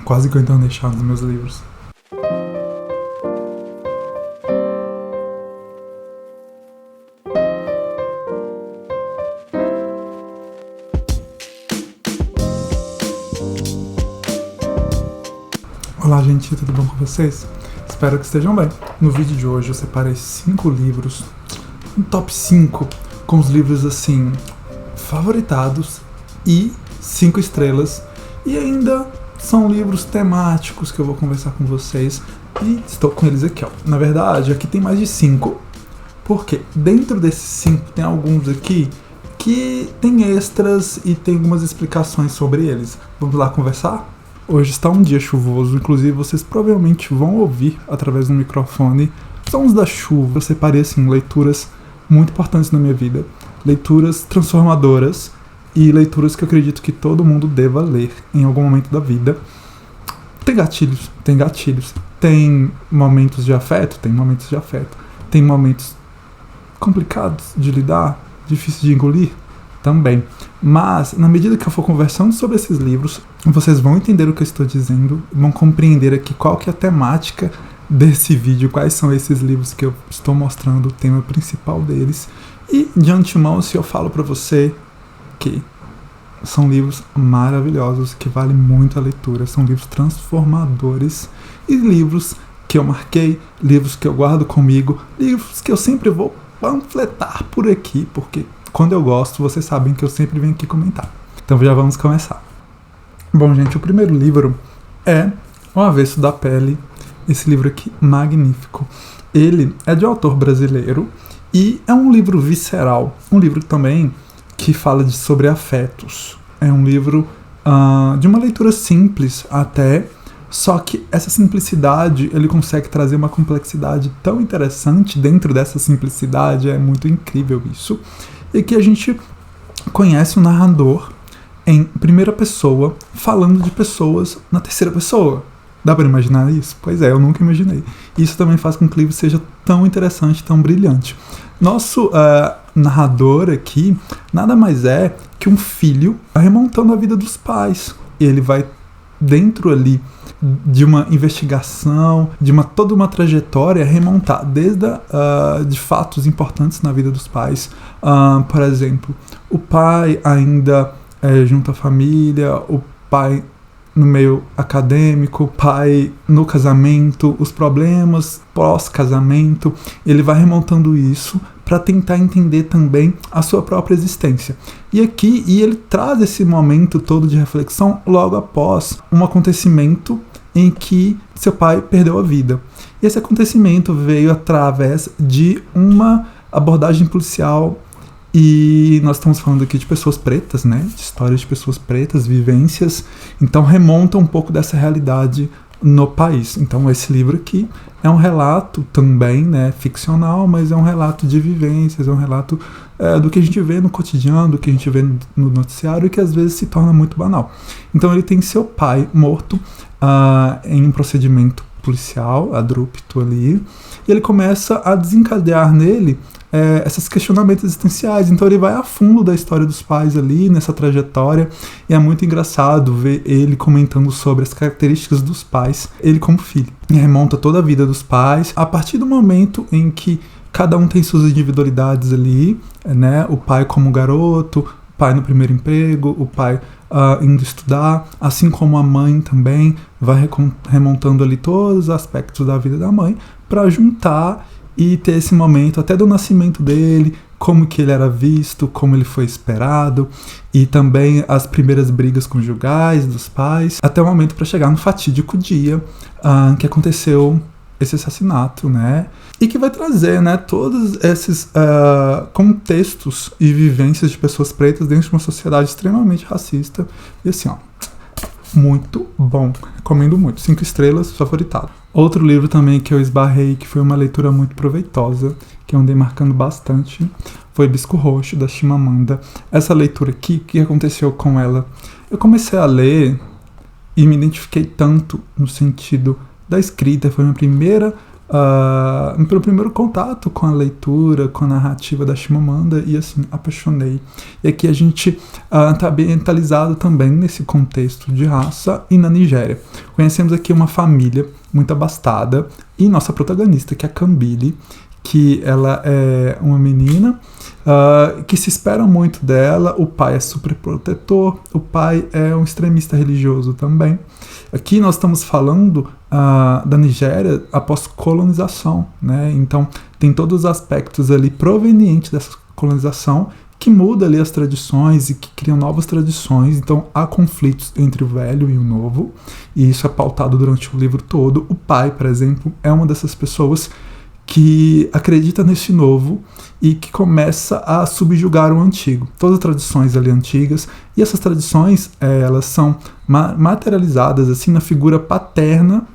quase aguentando deixar nos meus livros. Olá, gente, tudo bom com vocês? Espero que estejam bem. No vídeo de hoje eu separei 5 livros, um top 5 com os livros assim, favoritados e 5 estrelas. E ainda são livros temáticos que eu vou conversar com vocês e estou com eles aqui, ó. Na verdade, aqui tem mais de 5, porque dentro desses 5 tem alguns aqui que tem extras e tem algumas explicações sobre eles. Vamos lá conversar? Hoje está um dia chuvoso, inclusive vocês provavelmente vão ouvir através do microfone sons da chuva. Eu separei assim, leituras muito importantes na minha vida, leituras transformadoras e leituras que eu acredito que todo mundo deva ler em algum momento da vida. Tem gatilhos, tem momentos de afeto, tem momentos complicados de lidar, difíceis de engolir também. Mas, na medida que eu for conversando sobre esses livros, vocês vão entender o que eu estou dizendo, vão compreender aqui qual que é a temática desse vídeo, quais são esses livros que eu estou mostrando, o tema principal deles. E, de antemão, se eu falo pra você que são livros maravilhosos, que valem muito a leitura, são livros transformadores e livros que eu marquei, livros que eu guardo comigo, livros que eu sempre vou panfletar por aqui, porque quando eu gosto, vocês sabem que eu sempre venho aqui comentar. Então já vamos começar. Bom, gente, o primeiro livro é O Avesso da Pele. Esse livro aqui, magnífico. Ele é de autor brasileiro e é um livro visceral. Um livro também que fala sobre afetos. É um livro de uma leitura simples até, só que essa simplicidade, ele consegue trazer uma complexidade tão interessante dentro dessa simplicidade, é muito incrível isso. E que a gente conhece o narrador em primeira pessoa, falando de pessoas na terceira pessoa. Dá para imaginar isso? Pois é, eu nunca imaginei. Isso também faz com que o livro seja tão interessante, tão brilhante. Nosso narrador aqui nada mais é que um filho remontando a vida dos pais. Ele vai dentro ali de uma investigação, de toda uma trajetória, remontar desde de fatos importantes na vida dos pais. Por exemplo, o pai ainda junto à família, o pai no meio acadêmico, o pai no casamento, os problemas pós-casamento. Ele vai remontando isso para tentar entender também a sua própria existência. E ele traz esse momento todo de reflexão logo após um acontecimento em que seu pai perdeu a vida. E esse acontecimento veio através de uma abordagem policial, e nós estamos falando aqui de pessoas pretas, né? De histórias de pessoas pretas, vivências. Então remonta um pouco dessa realidade no país. Então esse livro aqui é um relato também, né, ficcional, mas é um relato de vivências, é um relato do que a gente vê no cotidiano, do que a gente vê no noticiário e que às vezes se torna muito banal. Então ele tem seu pai morto em um procedimento policial, abrupto ali, e ele começa a desencadear nele esses questionamentos existenciais. Então ele vai a fundo da história dos pais ali, nessa trajetória, e é muito engraçado ver ele comentando sobre as características dos pais, ele como filho. E remonta toda a vida dos pais, a partir do momento em que cada um tem suas individualidades ali, né? O pai como garoto, o pai no primeiro emprego, o pai indo estudar, assim como a mãe também, vai remontando ali todos os aspectos da vida da mãe, para juntar e ter esse momento até do nascimento dele, como que ele era visto, como ele foi esperado, e também as primeiras brigas conjugais dos pais, até o momento para chegar no fatídico dia que aconteceu esse assassinato, né? E que vai trazer, né, todos esses contextos e vivências de pessoas pretas dentro de uma sociedade extremamente racista. E assim, ó, muito bom, recomendo muito, 5 estrelas, favoritado. Outro livro também que eu esbarrei, que foi uma leitura muito proveitosa, que eu andei marcando bastante, foi Bisco Roxo, da Chimamanda. Essa leitura aqui, o que aconteceu com ela? Eu comecei a ler e me identifiquei tanto no sentido da escrita, foi a minha primeira pelo primeiro contato com a leitura, com a narrativa da Chimamanda, e assim, apaixonei. E aqui a gente está ambientalizado também nesse contexto de raça e na Nigéria. Conhecemos aqui uma família muito abastada e nossa protagonista, que é a Kambili, que ela é uma menina que se espera muito dela. O pai é super protetor, o pai é um extremista religioso também. Aqui nós estamos falando da Nigéria após colonização, né? Então tem todos os aspectos ali provenientes dessa colonização que muda ali as tradições e que criam novas tradições. Então há conflitos entre o velho e o novo, e isso é pautado durante o livro todo. O pai, por exemplo, é uma dessas pessoas que acredita nesse novo e que começa a subjugar o antigo. Todas as tradições ali antigas, e essas tradições elas são materializadas assim na figura paterna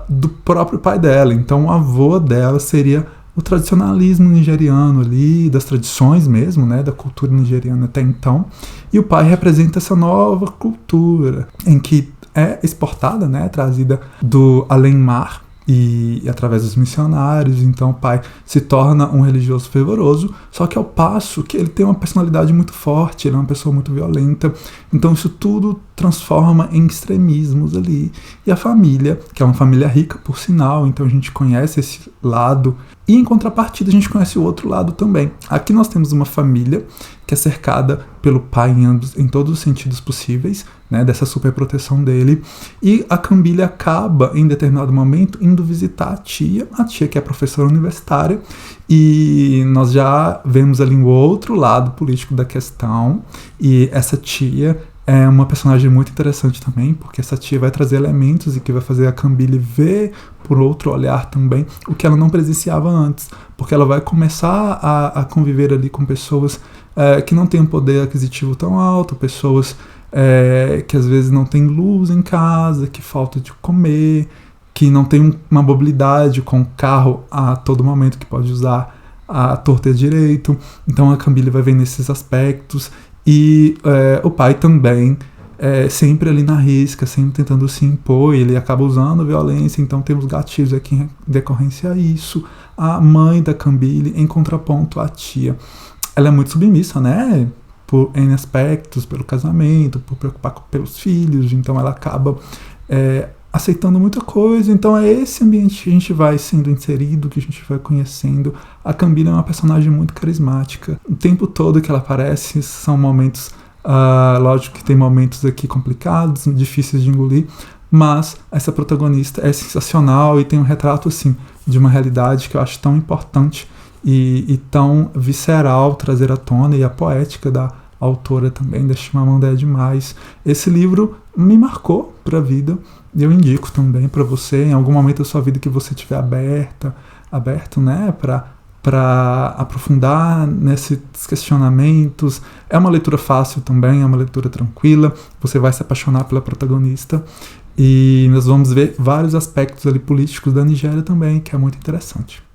do próprio pai dela. Então o avô dela seria o tradicionalismo nigeriano ali, das tradições mesmo, né, da cultura nigeriana até então, e o pai representa essa nova cultura em que é exportada, né, trazida do além-mar, e através dos missionários. Então o pai se torna um religioso fervoroso, só que ao passo que ele tem uma personalidade muito forte, ele é uma pessoa muito violenta. Então isso tudo transforma em extremismos ali. E a família, que é uma família rica, por sinal, então a gente conhece esse lado, e em contrapartida a gente conhece o outro lado também. Aqui nós temos uma família que é cercada pelo pai em todos os sentidos possíveis, né, dessa superproteção dele, e a Kambili acaba, em determinado momento, indo visitar a tia que é professora universitária, e nós já vemos ali o outro lado político da questão, e essa tia é uma personagem muito interessante também, porque essa tia vai trazer elementos e que vai fazer a Kambili ver por outro olhar também o que ela não presenciava antes, porque ela vai começar a conviver ali com pessoas que não têm um poder aquisitivo tão alto, pessoas que às vezes não têm luz em casa, que falta de comer, que não tem uma mobilidade com o carro a todo momento, que pode usar a torta direito. Então a Kambili vai ver nesses aspectos, e o pai também sempre ali na risca, sempre tentando se impor, e ele acaba usando violência. Então temos gatilhos aqui em decorrência a isso. A mãe da Kambili em contraponto à tia, ela é muito submissa, né, por N aspectos, pelo casamento, por preocupar pelos filhos. Então ela acaba aceitando muita coisa. Então é esse ambiente que a gente vai sendo inserido, que a gente vai conhecendo. A Kambili é uma personagem muito carismática. O tempo todo que ela aparece são momentos, lógico que tem momentos aqui complicados, difíceis de engolir, mas essa protagonista é sensacional e tem um retrato assim de uma realidade que eu acho tão importante e tão visceral trazer à tona, e a poética da autora também, da Chimamanda, é demais. Esse livro me marcou para a vida, e eu indico também para você, em algum momento da sua vida que você estiver aberto, né, para aprofundar nesses questionamentos. É uma leitura fácil também, é uma leitura tranquila, você vai se apaixonar pela protagonista, e nós vamos ver vários aspectos ali políticos da Nigéria também, que é muito interessante.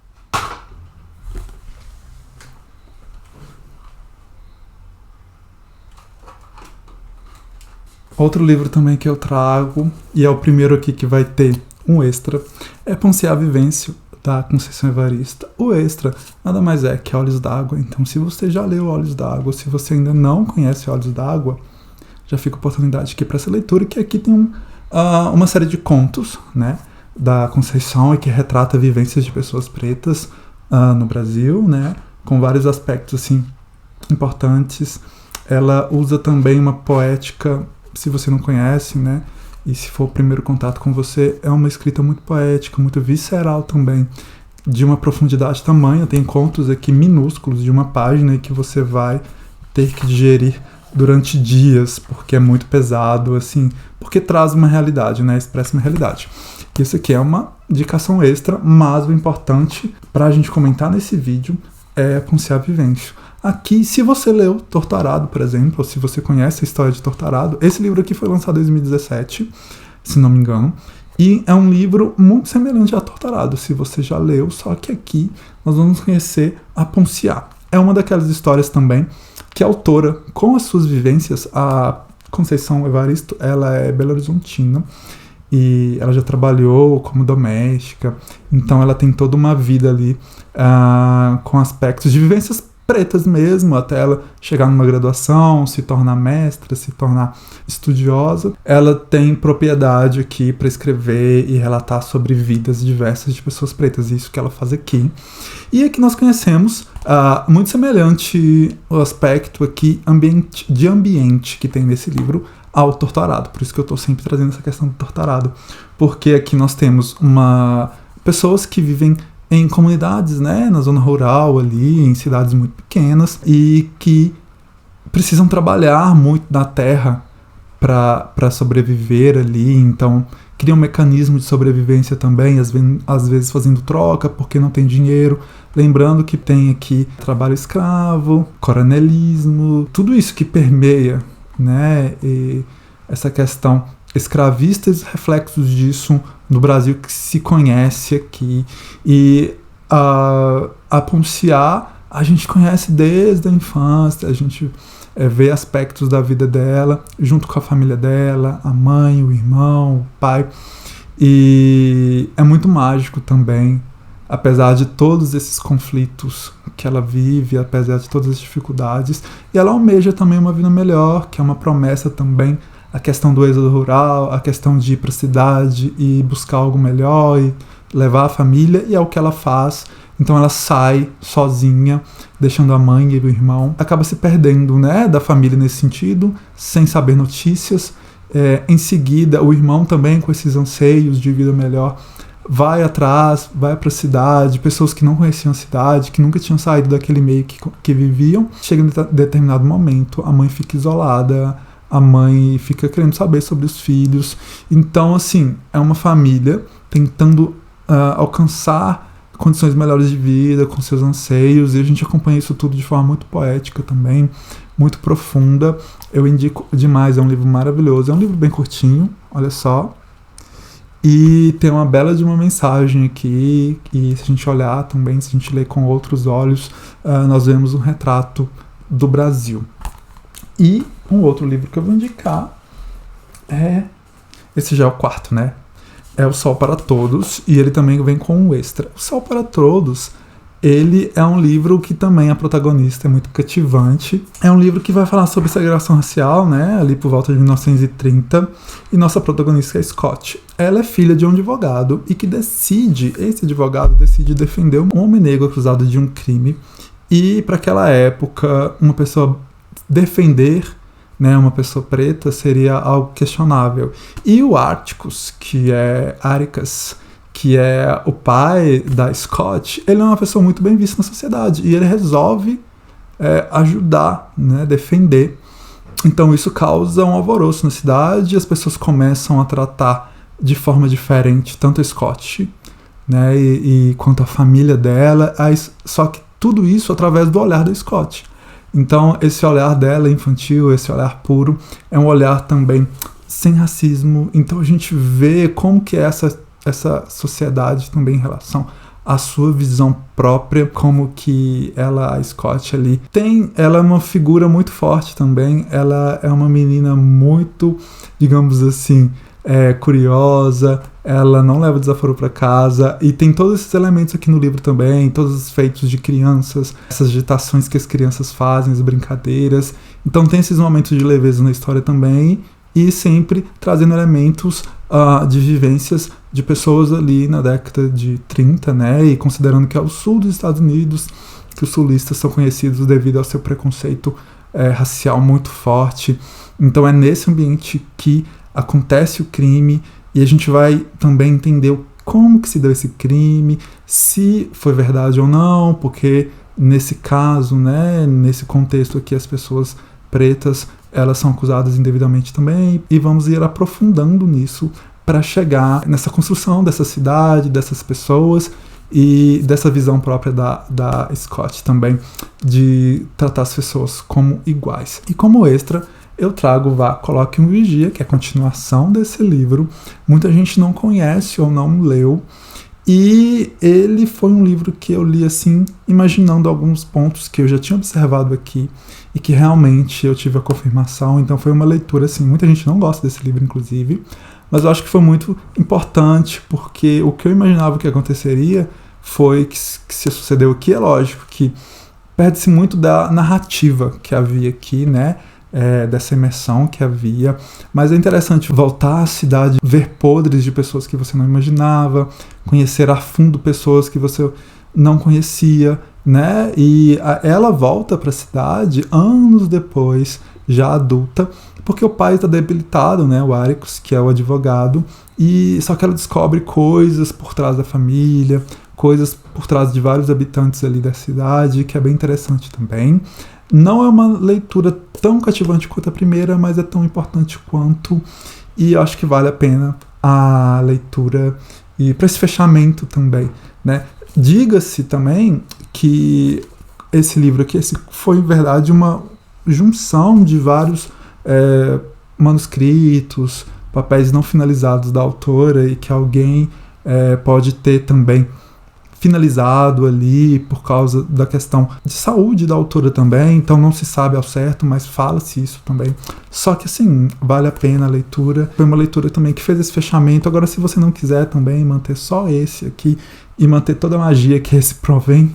Outro livro também que eu trago, e é o primeiro aqui que vai ter um extra, é Ponciá Vivêncio, da Conceição Evaristo. O extra nada mais é que Olhos d'Água. Então, se você já leu Olhos d'Água, se você ainda não conhece Olhos d'Água, já fica a oportunidade aqui para essa leitura, que aqui tem uma série de contos, né, da Conceição, e que retrata vivências de pessoas pretas no Brasil, né, com vários aspectos assim importantes. Ela usa também uma poética, se você não conhece, né, e se for o primeiro contato com você, é uma escrita muito poética, muito visceral também, de uma profundidade tamanha. Tem contos aqui minúsculos de uma página e que você vai ter que digerir durante dias, porque é muito pesado, assim, porque traz uma realidade, né, expressa uma realidade. Isso aqui é uma indicação extra, mas o importante para a gente comentar nesse vídeo é Ponciá Vivêncio. Aqui, se você leu Torturado, por exemplo, ou se você conhece a história de Torturado, esse livro aqui foi lançado em 2017, se não me engano, e é um livro muito semelhante a Torturado, se você já leu, só que aqui nós vamos conhecer a Ponciá. É uma daquelas histórias também que a autora, com as suas vivências, a Conceição Evaristo, ela é belo-horizontina, e ela já trabalhou como doméstica, então ela tem toda uma vida ali com aspectos de vivências pretas mesmo, até ela chegar numa graduação, se tornar mestra, se tornar estudiosa. Ela tem propriedade aqui para escrever e relatar sobre vidas diversas de pessoas pretas, isso que ela faz aqui. E aqui nós conhecemos muito semelhante o aspecto aqui de ambiente que tem nesse livro ao Torturado, por isso que eu estou sempre trazendo essa questão do Torturado, porque aqui nós temos pessoas que vivem em comunidades, né, na zona rural ali, em cidades muito pequenas, e que precisam trabalhar muito na terra para sobreviver ali, então cria um mecanismo de sobrevivência também, às vezes fazendo troca porque não tem dinheiro. Lembrando que tem aqui trabalho escravo, coronelismo, tudo isso que permeia, né, e essa questão escravista e os reflexos disso no Brasil que se conhece aqui. E a Ponciá a gente conhece desde a infância, a gente vê aspectos da vida dela, junto com a família dela, a mãe, o irmão, o pai, e é muito mágico também, apesar de todos esses conflitos que ela vive, apesar de todas as dificuldades, e ela almeja também uma vida melhor, que é uma promessa também, a questão do êxodo rural, a questão de ir para a cidade e buscar algo melhor e levar a família, e é o que ela faz. Então ela sai sozinha, deixando a mãe e o irmão, acaba se perdendo, né, da família nesse sentido, sem saber notícias. Em seguida, o irmão também, com esses anseios de vida melhor, vai atrás, vai para a cidade, pessoas que não conheciam a cidade, que nunca tinham saído daquele meio que viviam. Chega em determinado momento, a mãe fica isolada, a mãe fica querendo saber sobre os filhos. Então, assim, é uma família tentando alcançar condições melhores de vida, com seus anseios, e a gente acompanha isso tudo de forma muito poética também, muito profunda. Eu indico demais, é um livro maravilhoso, é um livro bem curtinho, olha só, e tem uma bela de uma mensagem aqui, e se a gente olhar também, se a gente ler com outros olhos, nós vemos um retrato do Brasil. E um outro livro que eu vou indicar esse já é o quarto, né? É O Sol para Todos, e ele também vem com um extra. O Sol para Todos, ele é um livro que também a protagonista é muito cativante. É um livro que vai falar sobre segregação racial, né, ali por volta de 1930, e nossa protagonista é Scott. Ela é filha de um advogado e que esse advogado decide defender um homem negro acusado de um crime, e para aquela época, uma pessoa defender, né, uma pessoa preta seria algo questionável. E o Atticus, Atticus, que é o pai da Scott, ele é uma pessoa muito bem vista na sociedade, e ele resolve ajudar, né, defender. Então isso causa um alvoroço na cidade, e as pessoas começam a tratar de forma diferente tanto a Scott, né, e quanto a família dela, só que tudo isso através do olhar da Scott. Então esse olhar dela infantil, esse olhar puro, é um olhar também sem racismo. Então a gente vê como que é essa sociedade também em relação à sua visão própria, como que a Scott ali ela é uma figura muito forte também, ela é uma menina muito, digamos assim, curiosa, ela não leva desaforo para casa, e tem todos esses elementos aqui no livro também, todos os feitos de crianças, essas agitações que as crianças fazem, as brincadeiras. Então tem esses momentos de leveza na história também, e sempre trazendo elementos de vivências de pessoas ali na década de 30, né, e considerando que é o sul dos Estados Unidos, que os sulistas são conhecidos devido ao seu preconceito racial muito forte. Então é nesse ambiente que acontece o crime, e a gente vai também entender como que se deu esse crime, se foi verdade ou não, porque nesse caso, né, nesse contexto aqui, as pessoas pretas, elas são acusadas indevidamente também, e vamos ir aprofundando nisso para chegar nessa construção dessa cidade, dessas pessoas, e dessa visão própria da Scott também, de tratar as pessoas como iguais. E como extra, eu trago Vá, Coloque um Vigia, que é a continuação desse livro. Muita gente não conhece ou não leu, E ele foi um livro que eu li assim, imaginando alguns pontos que eu já tinha observado aqui e que realmente eu tive a confirmação. Então foi uma leitura assim, muita gente não gosta desse livro inclusive, mas eu acho que foi muito importante, porque o que eu imaginava que aconteceria foi que se sucedeu aqui, é lógico que perde-se muito da narrativa que havia aqui, né? Dessa imersão que havia, mas é interessante voltar à cidade, ver podres de pessoas que você não imaginava, conhecer a fundo pessoas que você não conhecia, né? E ela volta para a cidade anos depois, já adulta, porque o pai está debilitado, né? O Aricus, que é o advogado, e só que ela descobre coisas por trás da família, coisas por trás de vários habitantes ali da cidade, que é bem interessante também. Não é uma leitura tão cativante quanto a primeira, mas é tão importante quanto, e acho que vale a pena a leitura e para esse fechamento também, né? Diga-se também que esse livro aqui foi, em verdade, uma junção de vários manuscritos, papéis não finalizados da autora e que alguém pode ter também finalizado ali por causa da questão de saúde da autora também, então não se sabe ao certo, mas fala-se isso também. Só que assim, vale a pena a leitura. Foi uma leitura também que fez esse fechamento. Agora, se você não quiser também manter só esse aqui e manter toda a magia que esse provém,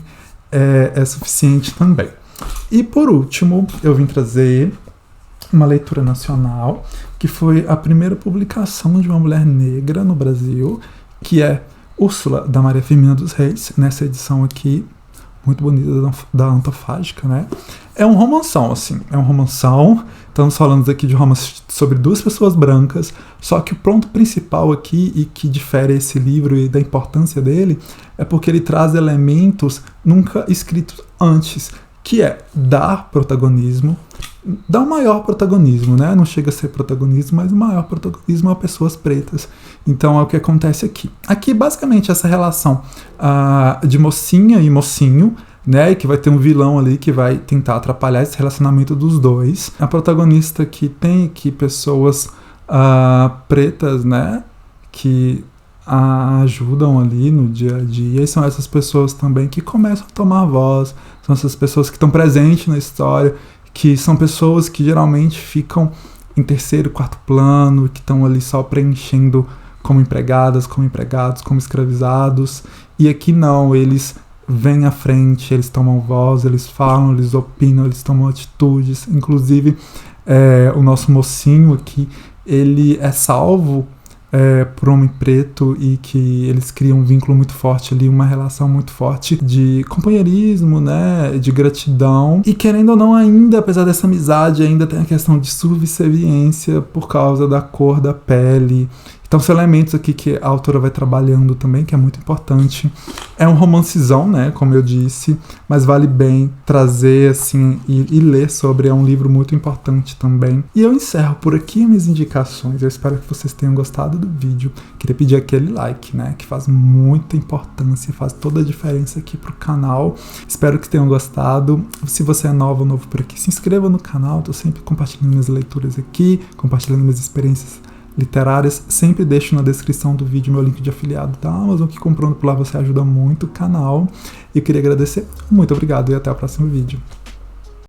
é suficiente também. E por último, eu vim trazer uma leitura nacional, que foi a primeira publicação de uma mulher negra no Brasil, que é Úrsula, da Maria Firmina dos Reis, nessa edição aqui, muito bonita, da Antofágica, né? É um romanção, assim, estamos falando aqui de um romance sobre duas pessoas brancas, só que o ponto principal aqui, e que difere esse livro e da importância dele, é porque ele traz elementos nunca escritos antes, que é dar protagonismo, dar um maior protagonismo, né? Não chega a ser protagonismo, mas o maior protagonismo a pessoas pretas. Então é o que acontece aqui. Aqui, basicamente, essa relação de mocinha e mocinho, né? E que vai ter um vilão ali que vai tentar atrapalhar esse relacionamento dos dois. A protagonista que tem aqui pessoas pretas, né? Que a ajudam ali no dia a dia, e são essas pessoas também que começam a tomar voz, são essas pessoas que estão presentes na história, que são pessoas que geralmente ficam em terceiro, quarto plano, que estão ali só preenchendo como empregadas, como empregados, como escravizados, e aqui não, eles vêm à frente, eles tomam voz, eles falam, eles opinam, eles tomam atitudes. Inclusive, o nosso mocinho aqui, ele é salvo por um homem preto, e que eles criam um vínculo muito forte ali, uma relação muito forte de companheirismo, né, de gratidão, e querendo ou não ainda, apesar dessa amizade, ainda tem a questão de subserviência por causa da cor da pele. Então são elementos aqui que a autora vai trabalhando também, que é muito importante. É um romancezão, né, como eu disse, mas vale bem trazer, assim, e ler sobre. É um livro muito importante também. E eu encerro por aqui minhas indicações. Eu espero que vocês tenham gostado do vídeo. Queria pedir aquele like, né, que faz muita importância, faz toda a diferença aqui pro canal. Espero que tenham gostado. Se você é novo ou novo por aqui, se inscreva no canal. Tô sempre compartilhando minhas leituras aqui, compartilhando minhas experiências literárias. Sempre deixo na descrição do vídeo meu link de afiliado da Amazon, que comprando por lá você ajuda muito o canal. E eu queria agradecer. Muito obrigado e até o próximo vídeo.